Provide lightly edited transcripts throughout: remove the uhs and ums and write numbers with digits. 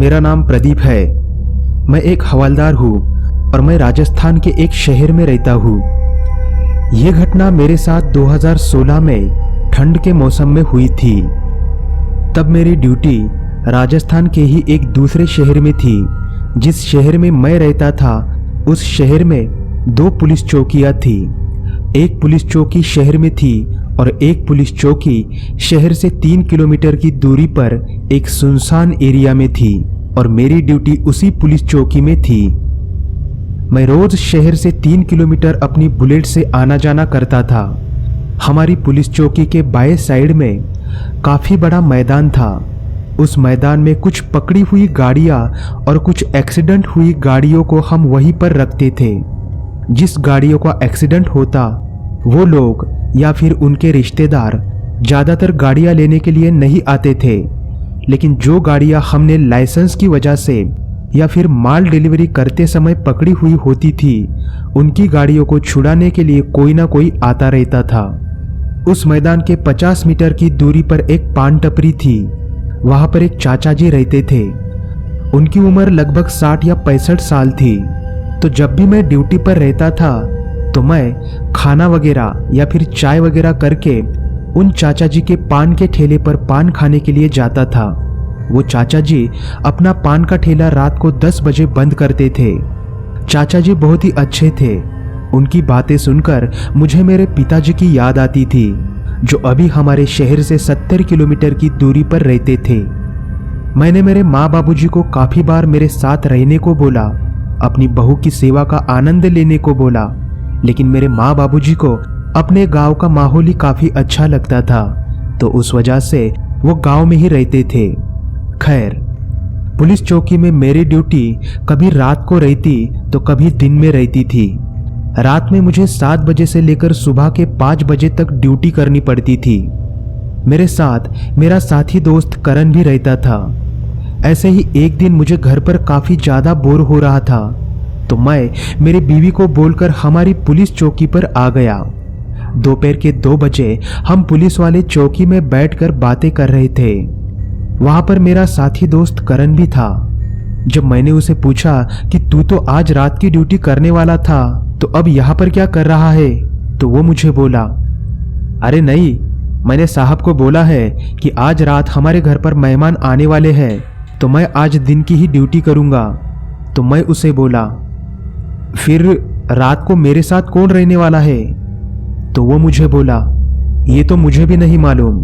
मेरा नाम प्रदीप है। मैं एक हवलदार हूँ और मैं राजस्थान के एक शहर में रहता हूँ। ये घटना मेरे साथ 2016 में ठंड के मौसम में हुई थी। तब मेरी ड्यूटी राजस्थान के ही एक दूसरे शहर में थी। जिस शहर में मैं रहता था उस शहर में 2 पुलिस चौकियाँ थी। एक पुलिस चौकी शहर में थी और एक पुलिस चौकी शहर से 3 किलोमीटर की दूरी पर एक सुनसान एरिया में थी और मेरी ड्यूटी उसी पुलिस चौकी में थी। मैं रोज शहर से 3 किलोमीटर अपनी बुलेट से आना जाना करता था। हमारी पुलिस चौकी के बाएं साइड में काफी बड़ा मैदान था। उस मैदान में कुछ पकड़ी हुई गाड़ियां और कुछ एक्सीडेंट हुई गाड़ियों को हम वहीं पर रखते थे। जिस गाड़ियों का एक्सीडेंट होता वो लोग या फिर उनके रिश्तेदार ज्यादातर गाड़ियां लेने के लिए नहीं आते थे, लेकिन जो गाड़ियां हमने लाइसेंस की वजह से या फिर माल डिलीवरी करते समय पकड़ी हुई होती थी उनकी गाड़ियों को छुड़ाने के लिए कोई ना कोई आता रहता था। उस मैदान के 50 मीटर की दूरी पर एक पान टपरी थी। वहां पर एक चाचा जी रहते थे। उनकी उम्र लगभग 60 या 65 साल थी। तो जब भी मैं ड्यूटी पर रहता था तो मैं खाना वगैरह या फिर चाय वगैरह करके उन चाचा जी के पान के ठेले पर पान खाने के लिए जाता था। वो चाचा जी अपना पान का ठेला रात को 10 बजे बंद करते थे। चाचा जी बहुत ही अच्छे थे। उनकी बातें सुनकर मुझे मेरे पिताजी की याद आती थी, जो अभी हमारे शहर से 70 किलोमीटर की दूरी पर रहते थे। मैंने मेरे माँ बाबूजी को काफी बार मेरे साथ रहने को बोला, अपनी बहू की सेवा का आनंद लेने को बोला, लेकिन मेरे माँ बाबूजी को अपने गांव का माहौल ही काफी अच्छा लगता था, तो उस वजह से वो गांव में ही रहते थे। खैर, पुलिस चौकी में मेरी ड्यूटी कभी रात को रहती तो कभी दिन में रहती थी। रात में मुझे 7 बजे से लेकर सुबह के 5 बजे तक ड्यूटी करनी पड़ती थी। मेरे साथ मेरा साथी दोस्त करण भी रहता था। ऐसे ही एक दिन मुझे घर पर काफी ज्यादा बोर हो रहा था, तो मैं मेरी बीवी को बोलकर हमारी पुलिस चौकी पर आ गया। दोपहर के 2 बजे हम पुलिस वाले चौकी में बैठकर बातें कर रहे थे। वहां पर मेरा साथी दोस्त करण भी था। जब मैंने उसे पूछा कि तू तो आज रात की ड्यूटी करने वाला था, तो अब यहाँ पर क्या कर रहा है, तो वो मुझे बोला, अरे नहीं, मैंने साहब को बोला है कि आज रात हमारे घर पर मेहमान आने वाले हैं, तो मैं आज दिन की ही ड्यूटी करूंगा। तो मैं उसे बोला, फिर रात को मेरे साथ कौन रहने वाला है? तो वो मुझे बोला, ये तो मुझे भी नहीं मालूम,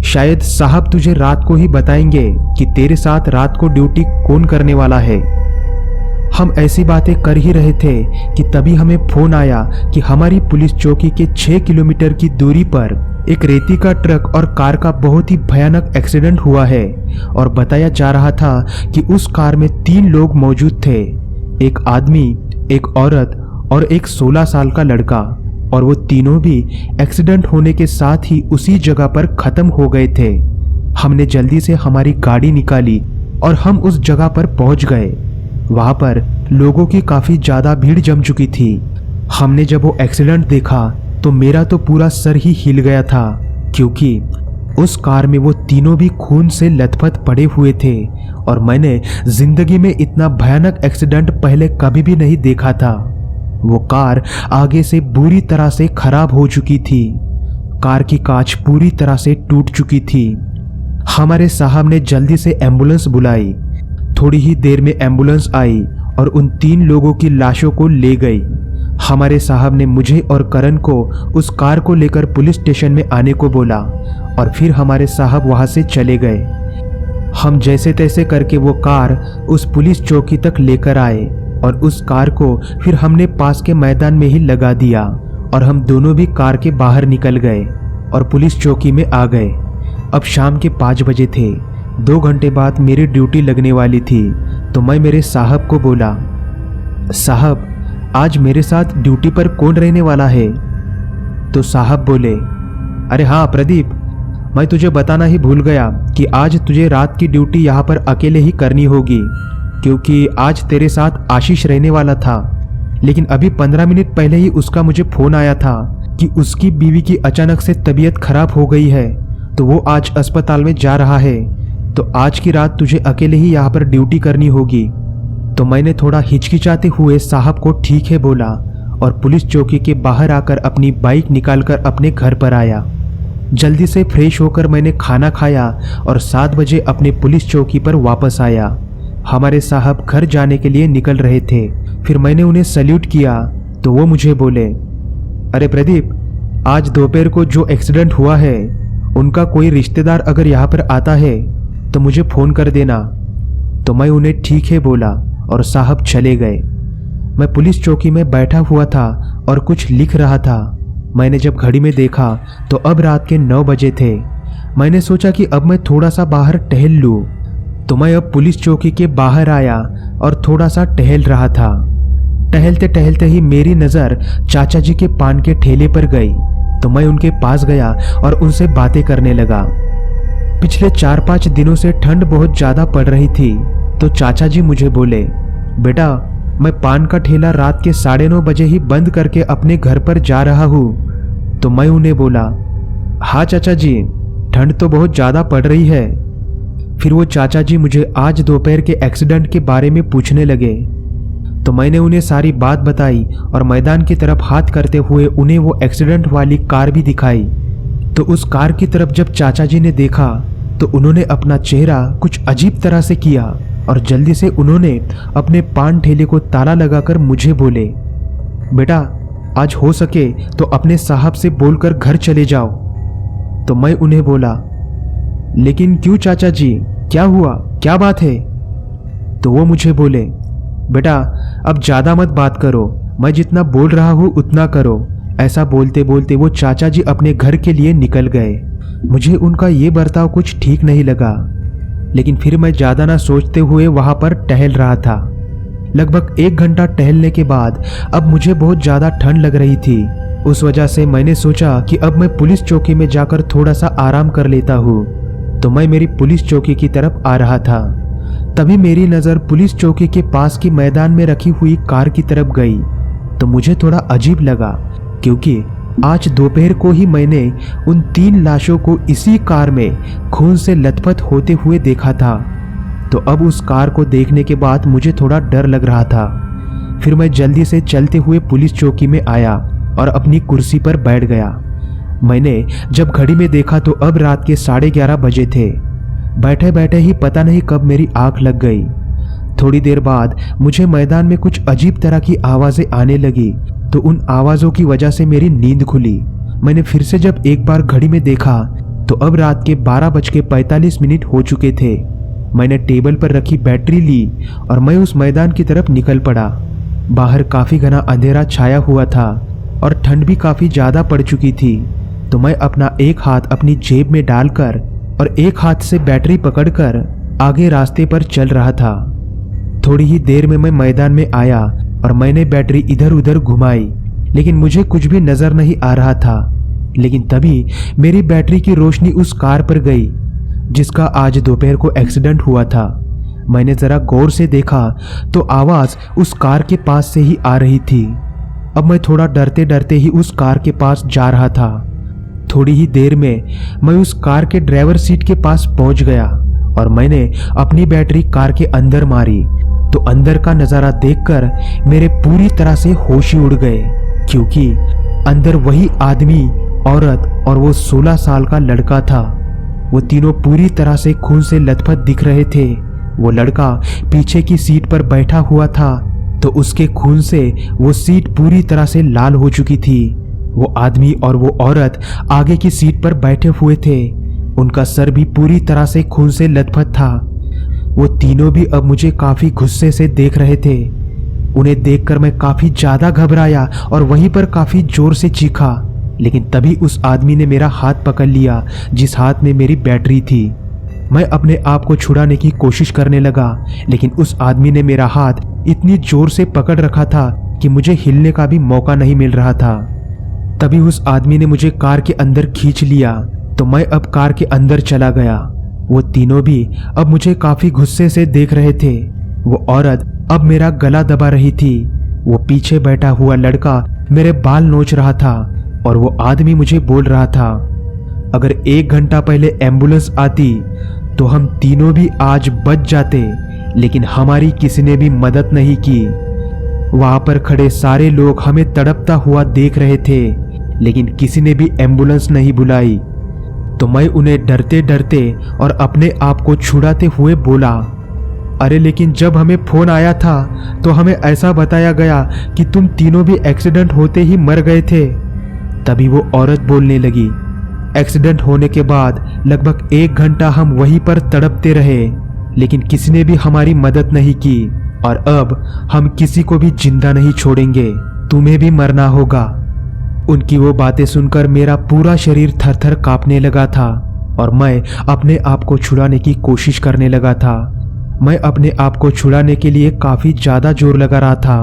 शायद साहब तुझे रात को ही बताएंगे कि तेरे साथ रात को ड्यूटी कौन करने वाला है। हम ऐसी बातें कर ही रहे थे कि तभी हमें फोन आया कि हमारी पुलिस चौकी के 6 किलोमीटर की दूरी पर एक रेती का ट्रक और कार का बहुत ही भयानक एक्सीडेंट हुआ है और बताया जा रहा था कि उस कार में 3 लोग मौजूद थे, एक आदमी, एक औरत और एक 16 साल का लड़का, और वो तीनों भी एक्सीडेंट होने के साथ ही उसी जगह पर खत्म हो गए थे। हमने जल्दी से हमारी गाड़ी निकाली और हम उस जगह पर पहुंच गए। वहां पर लोगों की काफी ज्यादा भीड़ जम चुकी थी। हमने जब वो एक्सीडेंट देखा तो मेरा तो पूरा सर ही हिल गया था, क्योंकि उस कार में वो तीनों भी खून से लथपथ पड़े हुए थे और मैंने जिंदगी में इतना भयानक एक्सीडेंट पहले कभी भी नहीं देखा था। वो कार आगे से बुरी तरह से खराब हो चुकी थी। कार की कांच पूरी तरह से टूट चुकी थी। हमारे साहब ने जल्दी से एम्बुलेंस बुलाई। थोड़ी ही देर में एम्बुलेंस आई और उन 3 लोगों की लाशों को ले गई। हमारे साहब ने मुझे और करण को उस कार को लेकर पुलिस स्टेशन में आने को बोला और फिर हमारे साहब वहां से चले गए। हम जैसे तैसे करके वो कार उस पुलिस चौकी तक लेकर आए और उस कार को फिर हमने पास के मैदान में ही लगा दिया और हम दोनों भी कार के बाहर निकल गए और पुलिस चौकी में आ गए। अब शाम के 5 बजे थे। 2 घंटे बाद मेरी ड्यूटी लगने वाली थी, तो मैं मेरे साहब को बोला, साहब आज मेरे साथ ड्यूटी पर कौन रहने वाला है? तो साहब बोले, अरे हाँ प्रदीप, मैं तुझे बताना ही भूल गया कि आज तुझे रात की ड्यूटी यहाँ पर अकेले ही करनी होगी, क्योंकि आज तेरे साथ आशीष रहने वाला था, लेकिन अभी 15 मिनट पहले ही उसका मुझे फोन आया था कि उसकी बीवी की अचानक से तबीयत खराब हो गई है, तो वो आज अस्पताल में जा रहा है, तो आज की रात तुझे अकेले ही यहाँ पर ड्यूटी करनी होगी। तो मैंने थोड़ा हिचकिचाते हुए साहब को ठीक है बोला और पुलिस चौकी के बाहर आकर अपनी बाइक निकालकर अपने घर पर आया। जल्दी से फ्रेश होकर मैंने खाना खाया और 7 बजे अपने पुलिस चौकी पर वापस आया। हमारे साहब घर जाने के लिए निकल रहे थे। फिर मैंने उन्हें सैल्यूट किया तो वो मुझे बोले, अरे प्रदीप, आज दोपहर को जो एक्सीडेंट हुआ है उनका कोई रिश्तेदार अगर यहाँ पर आता है तो मुझे फ़ोन कर देना। तो मैं उन्हें ठीक है बोला और साहब चले गए। मैं पुलिस चौकी में बैठा हुआ था और कुछ लिख रहा था। मैंने जब घड़ी में देखा तो अब रात के 9 बजे थे। मैंने सोचा कि अब मैं थोड़ा सा बाहर टहल लूँ। तो मैं अब पुलिस चौकी के बाहर आया और थोड़ा सा टहल रहा था। टहलते टहलते ही मेरी नज़र चाचा जी के पान के ठेले पर गई। तो मैं उनके पास गया और उनसे बातें करने लगा। पिछले 4-5 दिनों से ठंड बहुत ज़्यादा पड़ रही थी। तो चाचा जी मुझे बोले, बेटा, मैं पान का ठेला रात के 9:30 बजे ही बंद करके अपने घर पर जा रहा हूँ। तो मैं उन्हें बोला, हाँ चाचा जी, ठंड तो बहुत ज़्यादा पड़ रही है। फिर वो चाचा जी मुझे आज दोपहर के एक्सीडेंट के बारे में पूछने लगे। तो मैंने उन्हें सारी बात बताई और मैदान की तरफ हाथ करते हुए उन्हें वो एक्सीडेंट वाली कार भी दिखाई। तो उस कार की तरफ जब चाचा जी ने देखा तो उन्होंने अपना चेहरा कुछ अजीब तरह से किया और जल्दी से उन्होंने अपने पान ठेले को ताला लगाकर मुझे बोले, बेटा, आज हो सके तो अपने साहब से बोलकर घर चले जाओ। तो मैं उन्हें बोला, लेकिन क्यों चाचा जी, क्या हुआ, क्या बात है? तो वो मुझे बोले, बेटा, अब ज़्यादा मत बात करो, मैं जितना बोल रहा हूँ उतना करो। ऐसा बोलते बोलते वो चाचा जी अपने घर के लिए निकल गए। मुझे उनका ये बर्ताव कुछ ठीक नहीं लगा, लेकिन फिर मैं ज़्यादा ना सोचते हुए वहाँ पर टहल रहा था। लगभग 1 घंटा टहलने के बाद अब मुझे बहुत ज़्यादा ठंड लग रही थी। उस वजह से मैंने सोचा कि अब मैं पुलिस चौकी में जाकर थोड़ा सा आराम कर लेता हूँ। तो मैं मेरी पुलिस चौकी की तरफ आ रहा था। तभी मेरी नज़र पुलिस चौकी के पास की मैदान में रखी हुई कार की तरफ गई। तो मुझे थोड़ा अजीब लगा, क्योंकि आज दोपहर को ही मैंने उन 3 लाशों को इसी कार में खून से लथपथ होते हुए देखा था। तो अब उस कार को देखने के बाद मुझे थोड़ा डर लग रहा था। फिर मैं जल्दी से चलते हुए पुलिस चौकी में आया और अपनी कुर्सी पर बैठ गया। मैंने जब घड़ी में देखा तो अब रात के 11:30 बजे थे। बैठे बैठे ही पता नहीं कब मेरी आंख लग गई। थोड़ी देर बाद मुझे मैदान में कुछ अजीब तरह की आवाज़ें आने लगी। तो उन आवाज़ों की वजह से मेरी नींद खुली। मैंने फिर से जब एक बार घड़ी में देखा तो अब रात के 12:45 हो चुके थे। मैंने टेबल पर रखी बैटरी ली और मैं उस मैदान की तरफ निकल पड़ा। बाहर काफ़ी घना अंधेरा छाया हुआ था और ठंड भी काफ़ी ज़्यादा पड़ चुकी थी। तो मैं अपना एक हाथ अपनी जेब में डालकर और एक हाथ से बैटरी पकड़कर आगे रास्ते पर चल रहा था। थोड़ी ही देर में मैं मैदान में आया और मैंने बैटरी इधर उधर घुमाई, लेकिन मुझे कुछ भी नजर नहीं आ रहा था। लेकिन तभी मेरी बैटरी की रोशनी उस कार पर गई जिसका आज दोपहर को एक्सीडेंट हुआ था। मैंने जरा गौर से देखा तो आवाज उस कार के पास से ही आ रही थी। अब मैं थोड़ा डरते डरते ही उस कार के पास जा रहा था। थोड़ी ही देर में मैं उस कार के ड्राइवर सीट के पास पहुंच गया और मैंने अपनी बैटरी कार के अंदर मारी। तो अंदर का नज़ारा देखकर मेरे पूरी तरह से होश ही उड़ गए, क्योंकि अंदर वही आदमी, औरत और वो 16 साल का लड़का था। वो तीनों पूरी तरह से खून से लथपथ दिख रहे थे। वो लड़का पीछे की सीट पर बैठा हुआ था तो उसके खून से वो सीट पूरी तरह से लाल हो चुकी थी। वो आदमी और वो औरत आगे की सीट पर बैठे हुए थे। उनका सर भी पूरी तरह से खून से लथपथ था। वो तीनों भी अब मुझे काफी गुस्से से देख रहे थे। उन्हें देखकर मैं काफी ज्यादा घबराया और वहीं पर काफी जोर से चीखा, लेकिन तभी उस आदमी ने मेरा हाथ पकड़ लिया जिस हाथ में मेरी बैटरी थी। मैं अपने आप को छुड़ाने की कोशिश करने लगा, लेकिन उस आदमी ने मेरा हाथ इतनी जोर से पकड़ रखा था कि मुझे हिलने का भी मौका नहीं मिल रहा था। तभी उस आदमी ने मुझे कार के अंदर खींच लिया तो मैं अब कार के अंदर चला गया। वो तीनों भी अब मुझे काफी गुस्से से देख रहे थे। वो औरत अब मेरा गला दबा रही थी। वो पीछे बैठा हुआ लड़का मेरे बाल नोच रहा था और वो आदमी मुझे बोल रहा था, अगर 1 घंटा पहले एम्बुलेंस आती तो हम तीनों भी आज बच जाते, लेकिन हमारी किसी ने भी मदद नहीं की। वहां पर खड़े सारे लोग हमें तड़पता हुआ देख रहे थे, लेकिन किसी ने भी एम्बुलेंस नहीं बुलाई। तो मैं उन्हें डरते डरते और अपने आप को छुड़ाते हुए बोला, अरे लेकिन जब हमें फोन आया था तो हमें ऐसा बताया गया कि तुम तीनों भी एक्सीडेंट होते ही मर गए थे। तभी वो औरत बोलने लगी, एक्सीडेंट होने के बाद लगभग 1 घंटा हम वहीं पर तड़पते रहे, लेकिन किसी ने भी हमारी मदद नहीं की, और अब हम किसी को भी जिंदा नहीं छोड़ेंगे, तुम्हें भी मरना होगा। उनकी वो बातें सुनकर मेरा पूरा शरीर थर-थर कांपने लगा था और मैं अपने आप को छुड़ाने की कोशिश करने लगा था। मैं अपने आप को छुड़ाने के लिए काफी ज्यादा जोर लगा रहा था,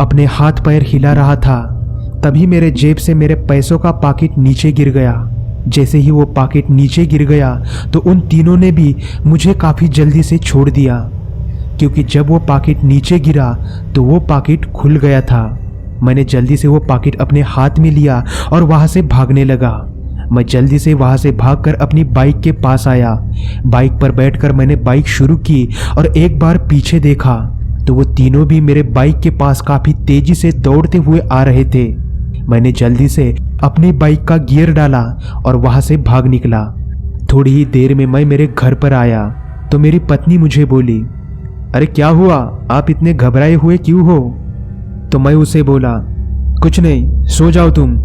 अपने हाथ पैर हिला रहा था। तभी मेरे जेब से मेरे पैसों का पाकिट नीचे गिर गया। जैसे ही वो पाकिट नीचे गिर गया तो उन तीनों ने भी मुझे काफी जल्दी से छोड़ दिया, क्योंकि जब वो पाकिट नीचे गिरा तो वो पाकिट खुल गया था। मैंने जल्दी से वो पाकिट अपने हाथ में लिया और वहां से भागने लगा। मैं जल्दी से वहां से भागकर अपनी बाइक के पास आया। बाइक पर बैठकर मैंने बाइक शुरू की और एक बार पीछे देखा तो वो तीनों भी मेरे बाइक के पास काफी तेजी से दौड़ते हुए आ रहे थे। मैंने जल्दी से अपनी बाइक का गियर डाला और वहां से भाग निकला। थोड़ी ही देर में मैं मेरे घर पर आया तो मेरी पत्नी मुझे बोली, अरे क्या हुआ, आप इतने घबराए हुए क्यों हो? तो मैं उसे बोला, कुछ नहीं, सो जाओ तुम।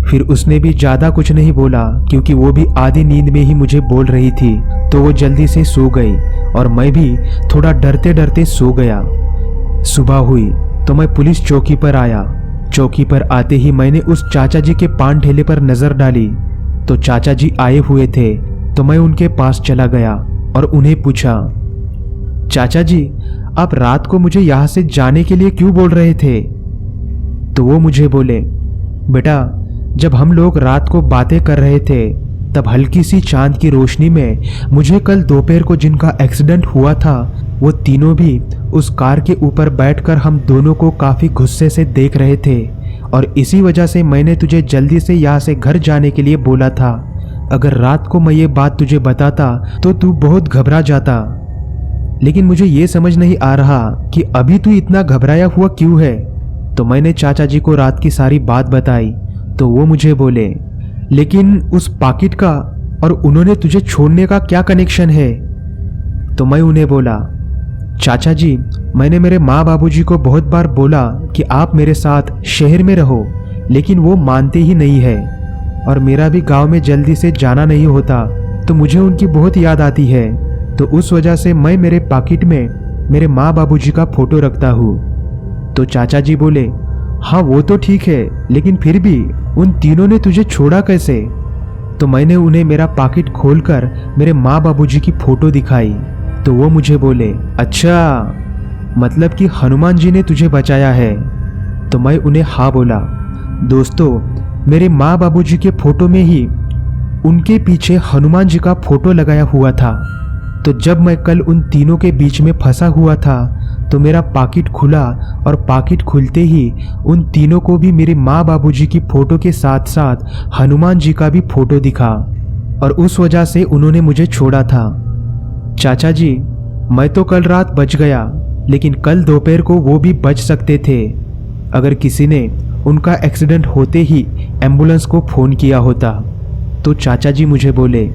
फिर उसने भी ज्यादा कुछ नहीं बोला, क्योंकि वो भी आधी नींद में ही मुझे बोल रही थी। तो वो जल्दी से सो गई और मैं भी थोड़ा डरते डरते सो गया। सुबह हुई तो मैं पुलिस चौकी पर आया। चौकी पर आते ही मैंने उस चाचा जी के पान ठेले पर नजर डाली तो चाचा जी आए हुए थे। तो मैं उनके पास चला गया और उन्हें पूछा, चाचा जी आप रात को मुझे यहाँ से जाने के लिए क्यों बोल रहे थे? तो वो मुझे बोले, बेटा जब हम लोग रात को बातें कर रहे थे तब हल्की सी चांद की रोशनी में मुझे कल दोपहर को जिनका एक्सीडेंट हुआ था वो तीनों भी उस कार के ऊपर बैठकर हम दोनों को काफी गुस्से से देख रहे थे, और इसी वजह से मैंने तुझे जल्दी से यहाँ से घर जाने के लिए बोला था। अगर रात को मैं ये बात तुझे बताता तो तू बहुत घबरा जाता, लेकिन मुझे ये समझ नहीं आ रहा कि अभी तू इतना घबराया हुआ क्यों है। तो मैंने चाचा जी को रात की सारी बात बताई तो वो मुझे बोले, लेकिन उस पाकिट का और उन्होंने तुझे छोड़ने का क्या कनेक्शन है? तो मैं उन्हें बोला, चाचा जी मैंने मेरे माँ बाबूजी को बहुत बार बोला कि आप मेरे साथ शहर में रहो, लेकिन वो मानते ही नहीं है, और मेरा भी गांव में जल्दी से जाना नहीं होता तो मुझे उनकी बहुत याद आती है। तो उस वजह से मैं मेरे पाकिट में मेरे माँ बाबूजी का फोटो रखता हूँ। तो चाचा जी बोले, हाँ वो तो ठीक है, लेकिन फिर भी उन तीनों ने तुझे छोड़ा कैसे? तो मैंने उन्हें मेरा पाकिट खोलकर मेरे माँ बाबूजी की फोटो दिखाई तो वो मुझे बोले, अच्छा मतलब कि हनुमान जी ने तुझे बचाया है? तो मैं उन्हें हाँ बोला। दोस्तों मेरे माँ बाबूजी के फोटो में ही उनके पीछे हनुमान जी का फोटो लगाया हुआ था। तो जब मैं कल उन तीनों के बीच में फंसा हुआ था तो मेरा पाकिट खुला, और पाकिट खुलते ही उन तीनों को भी मेरे माँ बाबूजी की फोटो के साथ साथ हनुमान जी का भी फोटो दिखा, और उस वजह से उन्होंने मुझे छोड़ा था। चाचा जी मैं तो कल रात बच गया, लेकिन कल दोपहर को वो भी बच सकते थे अगर किसी ने उनका एक्सीडेंट होते ही एम्बुलेंस को फोन किया होता। तो चाचा जी मुझे बोले,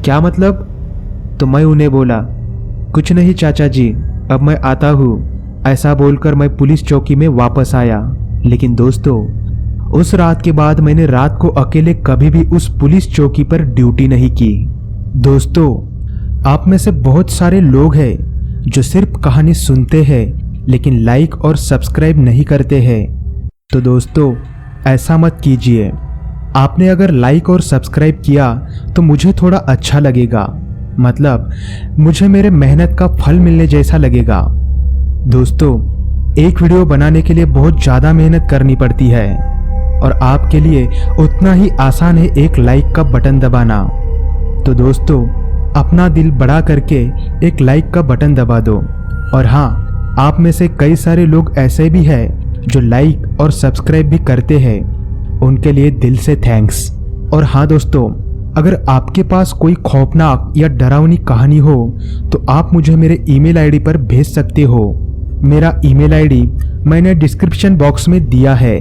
क्या मतलब? तो मैं उन्हें बोला, कुछ नहीं चाचा जी, अब मैं आता हूँ। ऐसा बोलकर मैं पुलिस चौकी में वापस आया। लेकिन दोस्तों उस रात के बाद मैंने रात को अकेले कभी भी उस पुलिस चौकी पर ड्यूटी नहीं की। दोस्तों आप में से बहुत सारे लोग हैं जो सिर्फ कहानी सुनते हैं लेकिन लाइक और सब्सक्राइब नहीं करते हैं। तो दोस्तों ऐसा मत कीजिए। आपने अगर लाइक और सब्सक्राइब किया तो मुझे थोड़ा अच्छा लगेगा, मतलब मुझे मेरे मेहनत का फल मिलने जैसा लगेगा। दोस्तों एक वीडियो बनाने के लिए बहुत ज़्यादा मेहनत करनी पड़ती है, और आपके लिए उतना ही आसान है एक लाइक का बटन दबाना। तो दोस्तों अपना दिल बड़ा करके एक लाइक का बटन दबा दो। और हाँ, आप में से कई सारे लोग ऐसे भी हैं जो लाइक और सब्सक्राइब भी करते हैं, उनके लिए दिल से थैंक्स। और हाँ दोस्तों, अगर आपके पास कोई खौफनाक या डरावनी कहानी हो तो आप मुझे मेरे ईमेल आईडी पर भेज सकते हो। मेरा ईमेल आईडी मैंने डिस्क्रिप्शन बॉक्स में दिया है।